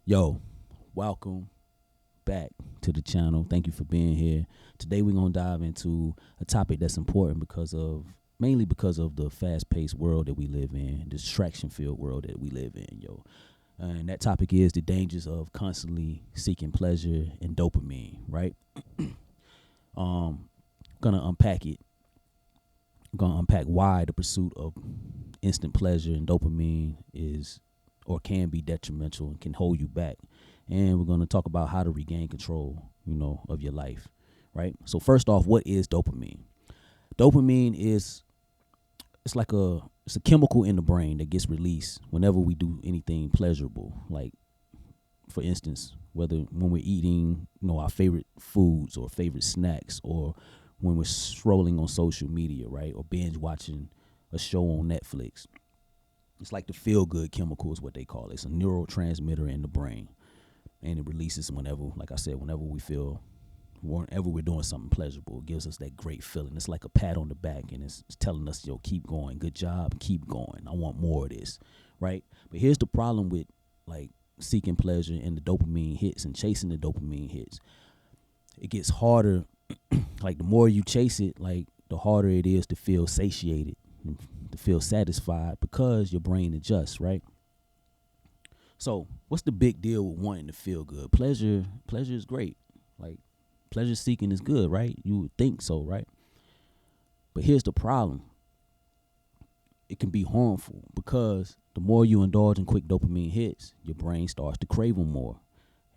Yo, welcome back to the channel. Thank you for being here. Today we're gonna dive into a topic that's important mainly because of the fast-paced world that we live in, the distraction-filled world that we live in, yo. And that topic is the dangers of constantly seeking pleasure and dopamine, right? um, gonna unpack it. Gonna unpack why the pursuit of instant pleasure and dopamine is or can be detrimental and can hold you back. And we're going to talk about how to regain control, of your life, right? So first off, what is dopamine? Dopamine is it's a chemical in the brain that gets released whenever we do anything pleasurable. Like for instance, whether when we're eating, our favorite foods or favorite snacks, or when we're scrolling on social media, right? Or binge watching a show on Netflix. It's like the feel good chemical is what they call it. It's a neurotransmitter in the brain. And it releases whenever, like I said, whenever we're doing something pleasurable. It gives us that great feeling. It's like a pat on the back, and it's telling us, yo, keep going. Good job. Keep going. I want more of this, right? But here's the problem with, like, seeking pleasure and the dopamine hits and chasing the dopamine hits. It gets harder. Like, the more you chase it, like, the harder it is to feel satiated, to feel satisfied, because your brain adjusts, right? So what's the big deal with wanting to feel good? Pleasure is great. Like, pleasure seeking is good, right? You would think so, right? But here's the problem. It can be harmful because the more you indulge in quick dopamine hits, your brain starts to crave them more.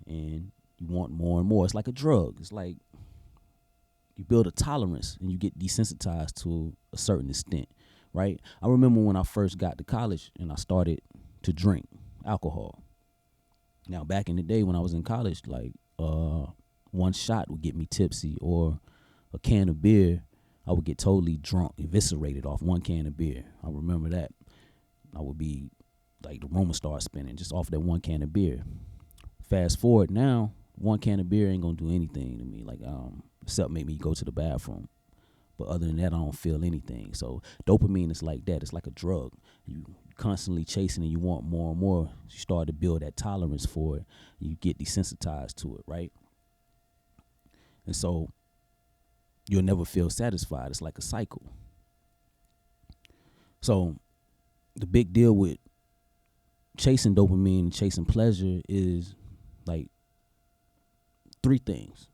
And you want more and more. It's like a drug. It's like you build a tolerance and you get desensitized to a certain extent, right? I remember when I first got to college and I started to drink alcohol. Now, back in the day when I was in college, like one shot would get me tipsy, or a can of beer, I would get totally drunk, eviscerated off one can of beer. I remember that. I would be like, the room would start spinning just off that one can of beer. Fast forward now, one can of beer ain't gonna do anything to me, like except make me go to the bathroom. But other than that, I don't feel anything. So dopamine is like that. It's like a drug. You constantly chasing it. You want more and more. You start to build that tolerance for it. You get desensitized to it, right? And so you'll never feel satisfied. It's like a cycle. So the big deal with chasing dopamine and chasing pleasure is like three things.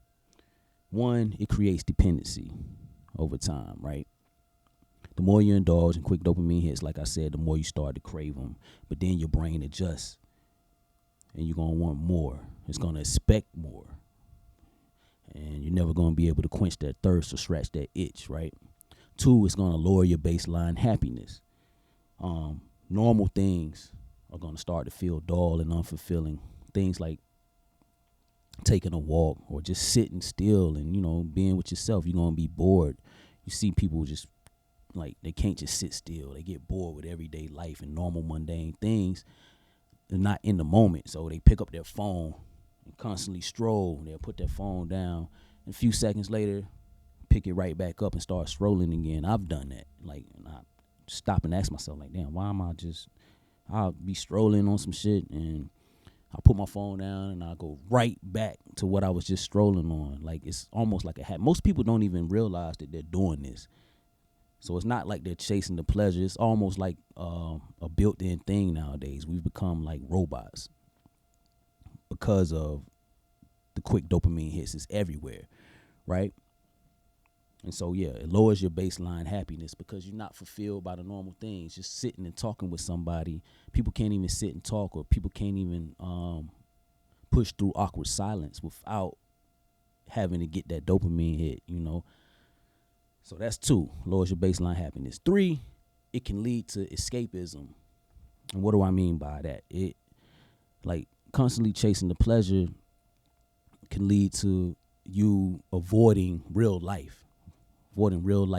One, it creates dependency over time, right? The more you indulge in quick dopamine hits, like I said, the more you start to crave them. But then your brain adjusts, and you're going to want more. It's going to expect more. And you're never going to be able to quench that thirst or scratch that itch, right? Two, it's going to lower your baseline happiness. Normal things are going to start to feel dull and unfulfilling. Things like taking a walk or just sitting still and, being with yourself. You're going to be bored. You see people just, like, they can't just sit still. They get bored with everyday life and normal mundane things. They're not in the moment, so they pick up their phone and constantly stroll. They'll put their phone down, and a few seconds later, pick it right back up and start scrolling again. I've done that. Like, and I stop and ask myself, like, damn, why am I just? I'll be strolling on some shit, and I'll put my phone down, and I'll go right back to what I was just strolling on. Like, it's almost like a habit. Most people don't even realize that they're doing this. So it's not like they're chasing the pleasure. It's almost like a built-in thing nowadays. We've become like robots because of the quick dopamine hits. It's everywhere, right? And so, yeah, it lowers your baseline happiness because you're not fulfilled by the normal things. Just sitting and talking with somebody. People can't even sit and talk, or people can't even push through awkward silence without having to get that dopamine hit. So that's two, lowers your baseline happiness. Three, it can lead to escapism. And what do I mean by that? It, like, constantly chasing the pleasure can lead to you avoiding real life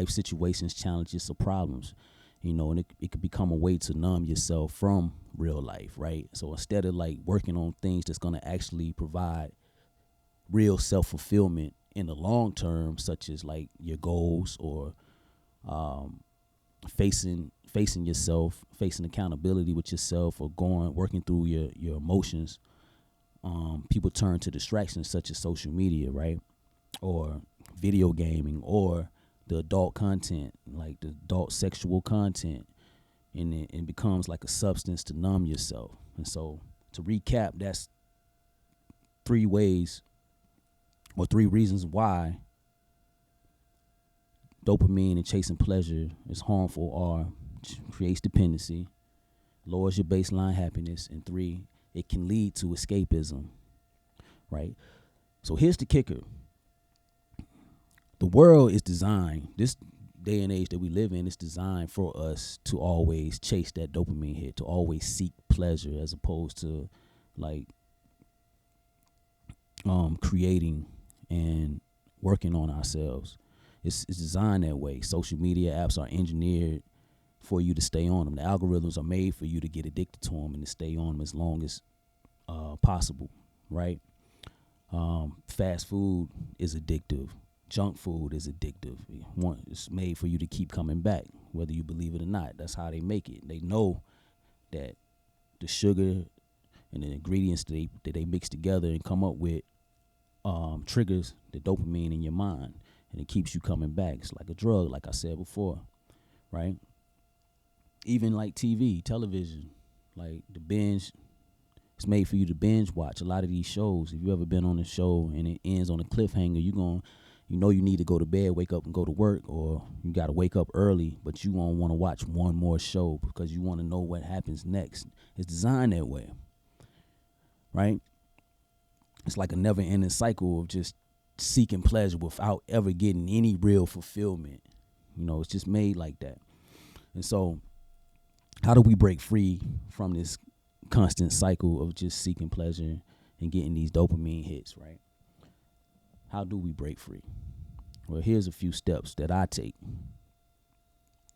situations, challenges, or problems. And it could become a way to numb yourself from real life, right? So instead of, like, working on things that's going to actually provide real self-fulfillment in the long term, such as, like, your goals, or facing yourself, facing accountability with yourself, or working through your emotions, people turn to distractions such as social media, right? Or video gaming, or the adult content, like the adult sexual content, and it becomes like a substance to numb yourself. And so, to recap, that's 3 reasons why dopamine and chasing pleasure is harmful are: creates dependency, lowers your baseline happiness, and 3, it can lead to escapism, right? So here's the kicker. The world is designed, this day and age that we live in is designed for us to always chase that dopamine hit, to always seek pleasure, as opposed to like creating and working on ourselves. It's designed that way. Social media apps are engineered for you to stay on them. The algorithms are made for you to get addicted to them and to stay on them as long as possible, right? Fast food is addictive. Junk food is addictive. It's made for you to keep coming back, whether you believe it or not. That's how they make it. They know that the sugar and the ingredients that they mix together and come up with triggers the dopamine in your mind, and it keeps you coming back. It's like a drug, like I said before, right? Even like television, like the binge, it's made for you to binge watch a lot of these shows. If you ever been on a show and it ends on a cliffhanger, you need to go to bed, wake up and go to work, or you got to wake up early, but you won't want to watch one more show because you want to know what happens next. It's designed that way, right? It's like a never-ending cycle of just seeking pleasure without ever getting any real fulfillment. It's just made like that. And so, how do we break free from this constant cycle of just seeking pleasure and getting these dopamine hits, right? How do we break free? Well, here's a few steps that I take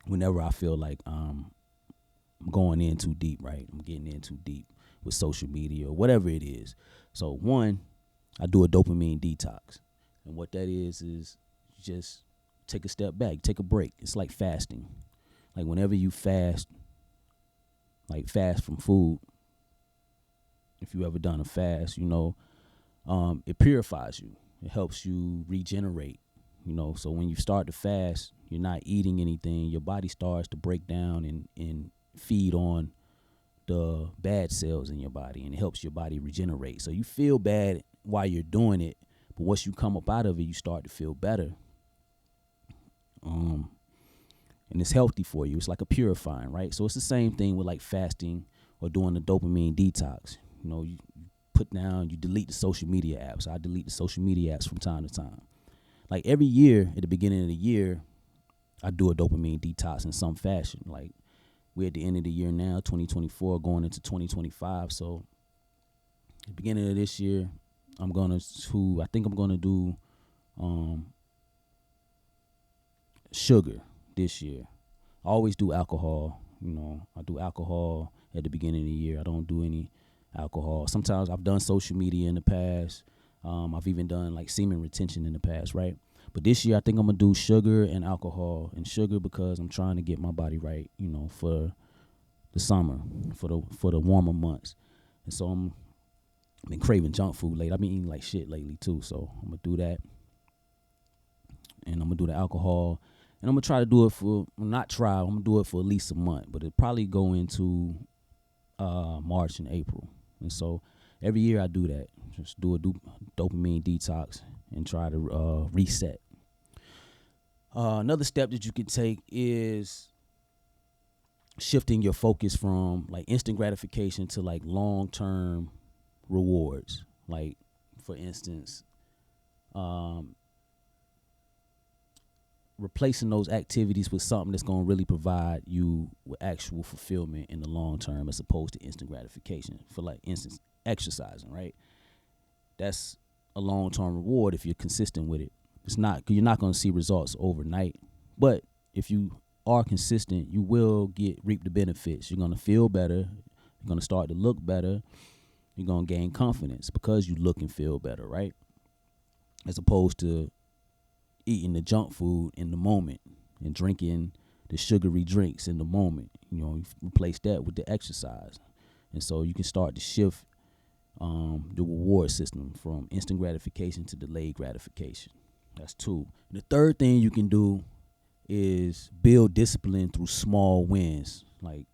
whenever I feel like I'm going in too deep, right? I'm getting in too deep with social media or whatever it is. So 1, I do a dopamine detox. And what that is just take a step back, take a break. It's like fasting. Like whenever you fast, like fast from food, if you ever done a fast, it purifies you. It helps you regenerate, So when you start to fast, you're not eating anything. Your body starts to break down and feed on the bad cells in your body, and it helps your body regenerate. So you feel bad while you're doing it, but once you come up out of it, you start to feel better. And it's healthy for you. It's like a purifying, right? So it's the same thing with like fasting or doing the dopamine detox. You put down, you delete the social media apps. I delete the social media apps from time to time. Like every year, at the beginning of the year, I do a dopamine detox in some fashion. Like we're at the end of the year now, 2024, going into 2025. So at the beginning of this year, I think I'm gonna do sugar this year. I always do alcohol. I do alcohol at the beginning of the year. I don't do any alcohol. Sometimes I've done social media in the past. I've even done like semen retention in the past, right? But this year I think I'm gonna do sugar and alcohol. And sugar because I'm trying to get my body right, for the summer, for the warmer months. And so I've been craving junk food lately. I've been eating like shit lately too. So I'm gonna do that. And I'm gonna do the alcohol. And I'm gonna try to do it I'm gonna do it for at least a month, but it'll probably go into March and April. And so every year I do that. Just do a dopamine detox and try to reset. Another step that you can take is shifting your focus from like instant gratification to like long-term rewards. Like for instance, replacing those activities with something that's going to really provide you with actual fulfillment in the long term, as opposed to instant gratification. For like instance, exercising, right? That's a long-term reward if you're consistent with it. It's not, you're not going to see results overnight, but if you are consistent, you will reap the benefits. You're going to feel better. You're going to start to look better. You're going to gain confidence because you look and feel better, right? As opposed to eating the junk food in the moment and drinking the sugary drinks in the moment. You replace that with the exercise. And so you can start to shift the reward system from instant gratification to delayed gratification. That's 2. The third thing you can do is build discipline through small wins. Like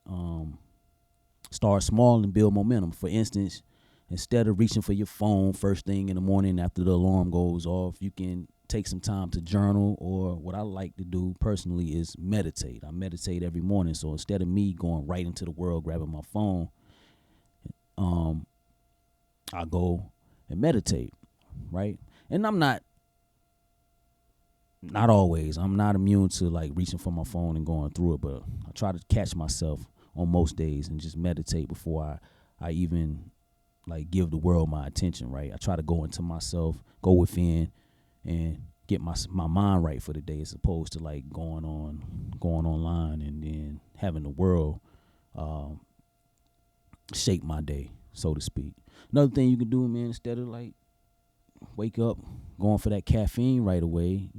start small and build momentum. For instance, instead of reaching for your phone first thing in the morning after the alarm goes off, you can take some time to journal, or what I like to do personally is meditate. I meditate every morning. So instead of me going right into the world grabbing my phone, I go and meditate, right? And I'm not always. I'm not immune to like reaching for my phone and going through it, but I try to catch myself on most days and just meditate before I even like give the world my attention, right? I try to go into myself, go within, and get my mind right for the day, as opposed to like going online and then having the world shape my day, so to speak. Another thing you can do, man, instead of like wake up going for that caffeine right away,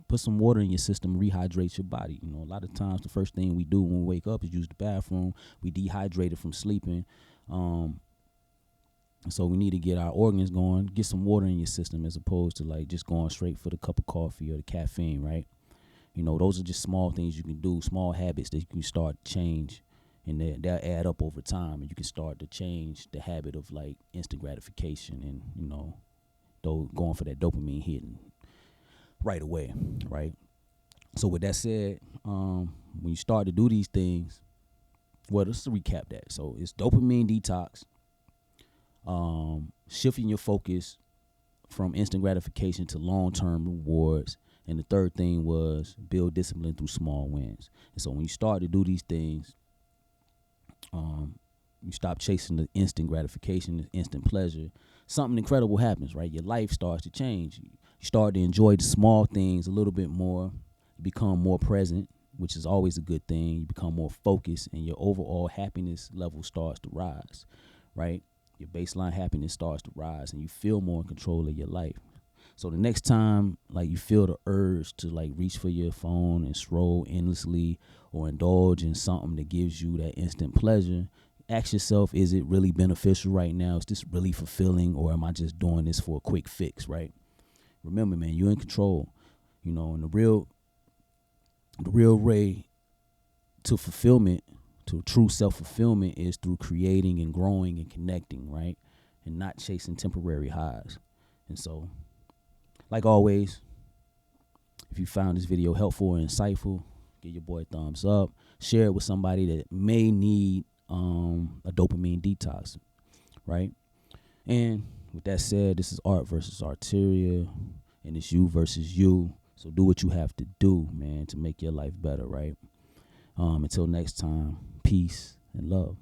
put some water in your system, rehydrate your body. A lot of times the first thing we do when we wake up is use the bathroom. We dehydrated from sleeping. So we need to get our organs going, get some water in your system, as opposed to like just going straight for the cup of coffee or the caffeine, right? Those are just small things you can do, small habits that you can start to change, and they'll add up over time, and you can start to change the habit of like instant gratification and, going for that dopamine hitting right away, right? So with that said, when you start to do these things, well, let's recap that. So it's dopamine detox, shifting your focus from instant gratification to long-term rewards. And the third thing was build discipline through small wins. And so when you start to do these things, you stop chasing the instant gratification, the instant pleasure, something incredible happens, right? Your life starts to change. You start to enjoy the small things a little bit more. You become more present, which is always a good thing. You become more focused, and your overall happiness level starts to rise, right? Your baseline happiness starts to rise, and you feel more in control of your life. So the next time, like, you feel the urge to like reach for your phone and scroll endlessly or indulge in something that gives you that instant pleasure, ask yourself, is it really beneficial right now? Is this really fulfilling, or am I just doing this for a quick fix, right? Remember, man, you're in control, and the real way to fulfillment, to true self-fulfillment, is through creating and growing and connecting, right? And not chasing temporary highs. And so, like always, if you found this video helpful or insightful, give your boy a thumbs up. Share it with somebody that may need a dopamine detox, right? And with that said, this is art versus arteria, and it's you versus you. So do what you have to do, man, to make your life better, right? Until next time, peace and love.